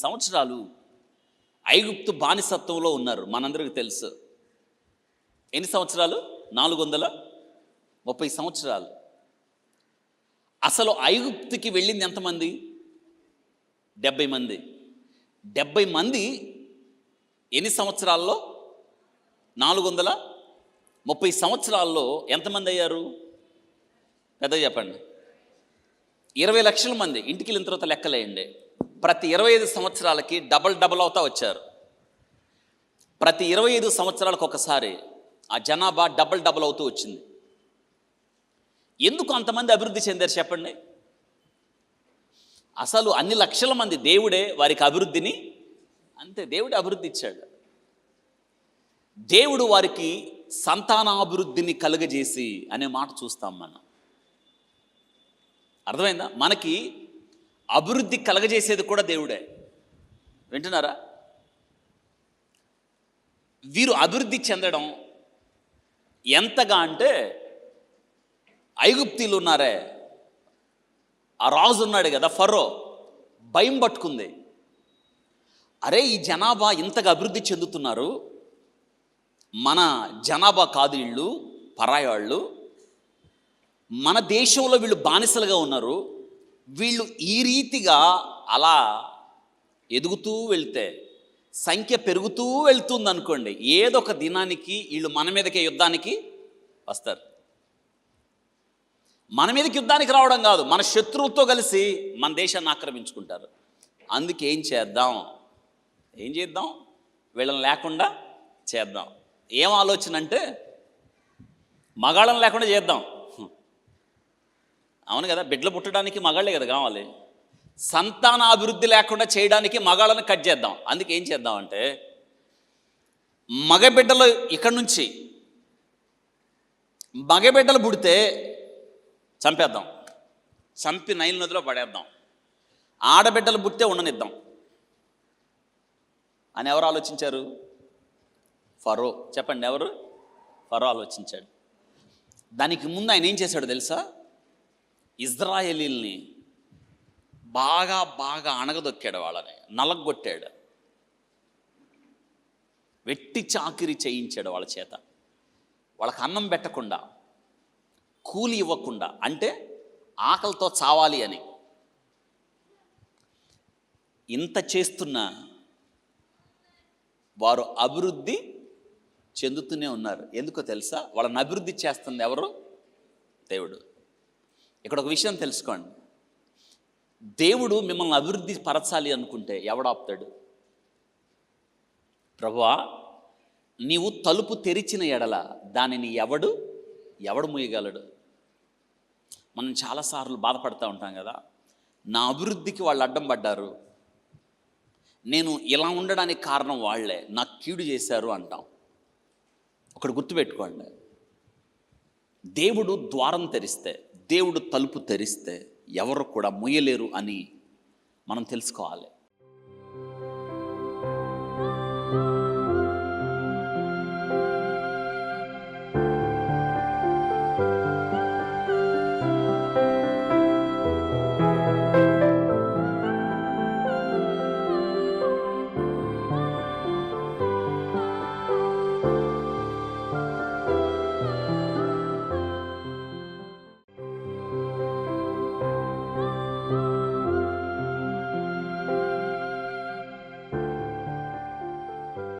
సంవత్సరాలు ఐగుప్తు బానిసత్వంలో ఉన్నారు. మనందరికీ తెలుసు. ఎన్ని సంవత్సరాలు? 430 సంవత్సరాలు. అసలు ఐగుప్తుకి వెళ్ళింది ఎంతమంది? 70 మంది. 70 మంది ఎన్ని సంవత్సరాల్లో? 430 సంవత్సరాల్లో ఎంతమంది అయ్యారు? పెద్దగా చెప్పండి. 20 లక్షల మంది. ఇంటికి వెళ్ళిన తర్వాత లెక్కలేయండి. ప్రతి 25 సంవత్సరాలకి డబల్ అవుతా వచ్చారు. ప్రతి 25 సంవత్సరాలకు ఒకసారి ఆ జనాభా డబల్ అవుతూ వచ్చింది. ఎందుకు అంతమంది అభివృద్ధి చెందారు చెప్పండి? అసలు అన్ని లక్షల మంది దేవుడే వారికి అభివృద్ధిని, అంతే, దేవుడే అభివృద్ధి ఇచ్చాడు. దేవుడు వారికి సంతానాభివృద్ధిని కలుగజేసి అనే మాట చూస్తాం మనం. అర్థమైందా? మనకి అభివృద్ధి కలగజేసేది కూడా దేవుడే. వింటున్నారా? వీరు అభివృద్ధి చెందడం ఎంతగా అంటే, ఐగుప్తీలు ఉన్నారే, ఆ రాజు ఉన్నాడు కదా ఫరో, భయం పట్టుకుంది. అరే, ఈ జనాభా ఇంతగా అభివృద్ధి చెందుతున్నారు, మన జనాభా కాదు, వీళ్ళు పరాయాళ్ళు, మన దేశంలో వీళ్ళు బానిసలుగా ఉన్నారు, వీళ్ళు ఈ రీతిగా అలా ఎదుగుతూ వెళ్తే, సంఖ్య పెరుగుతూ వెళ్తుంది అనుకోండి, ఏదో ఒక దినానికి వీళ్ళు మన మీదకే యుద్ధానికి వస్తారు. మన మీదకి యుద్ధానికి రావడం కాదు, మన శత్రువులతో కలిసి మన దేశాన్ని ఆక్రమించుకుంటారు. అందుకే ఏం చేద్దాం? వీళ్ళని లేకుండా చేద్దాం. ఏం ఆలోచన అంటే, మగాళ్ళని లేకుండా చేద్దాం. అవును కదా, బిడ్డలు పుట్టడానికి మగాళ్ళే కదా కావాలి. సంతాన అభివృద్ధి లేకుండా చేయడానికి మగాళ్ళని కట్ చేద్దాం. అందుకే ఏం చేద్దాం అంటే, మగబిడ్డలు ఇక్కడి నుంచి మగబిడ్డలు పుడితే చంపేద్దాం, చంపి నైల్ నదిలో పడేద్దాం. ఆడబిడ్డలు పుట్టితే ఉండనిద్దాం అని ఎవరు ఆలోచించారు? ఫరో. చెప్పండి, ఎవరు? ఫరో ఆలోచించాడు. దానికి ముందు ఆయన ఏం చేశాడు తెలుసా? ఇజ్రాయేలీల్ని బాగా అణగదొక్కాడు, వాళ్ళని నలగొట్టాడు, వెట్టి చాకిరి చేయించాడు వాళ్ళ చేత. వాళ్ళకి అన్నం పెట్టకుండా, కూలి ఇవ్వకుండా, అంటే ఆకలితో చావాలి అని. ఇంత చేస్తున్నా వారు అభివృద్ధి చెందుతూనే ఉన్నారు. ఎందుకో తెలుసా? వాళ్ళని అభివృద్ధి చేస్తుంది ఎవరు? దేవుడు. ఇక్కడ ఒక విషయం తెలుసుకోండి, దేవుడు మిమ్మల్ని అభివృద్ధి పరచాలి అనుకుంటే ఎవడాపుతాడు? ప్రభువా, నీవు తలుపు తెరిచిన ఎడల దానిని ఎవడు మూయగలడు? మనం చాలాసార్లు బాధపడుతూ ఉంటాం కదా, నా అభివృద్ధికి వాళ్ళు అడ్డం పడ్డారు, నేను ఇలా ఉండడానికి కారణం వాళ్లే, నాకు కీడు చేశారు అంటాం. ఒకటి గుర్తుపెట్టుకోండి, దేవుడు ద్వారం తెరిస్తే, దేవుడు తలుపు తెరిస్తే ఎవరు కూడా మూయలేరు అని మనం తెలుసుకోవాలి.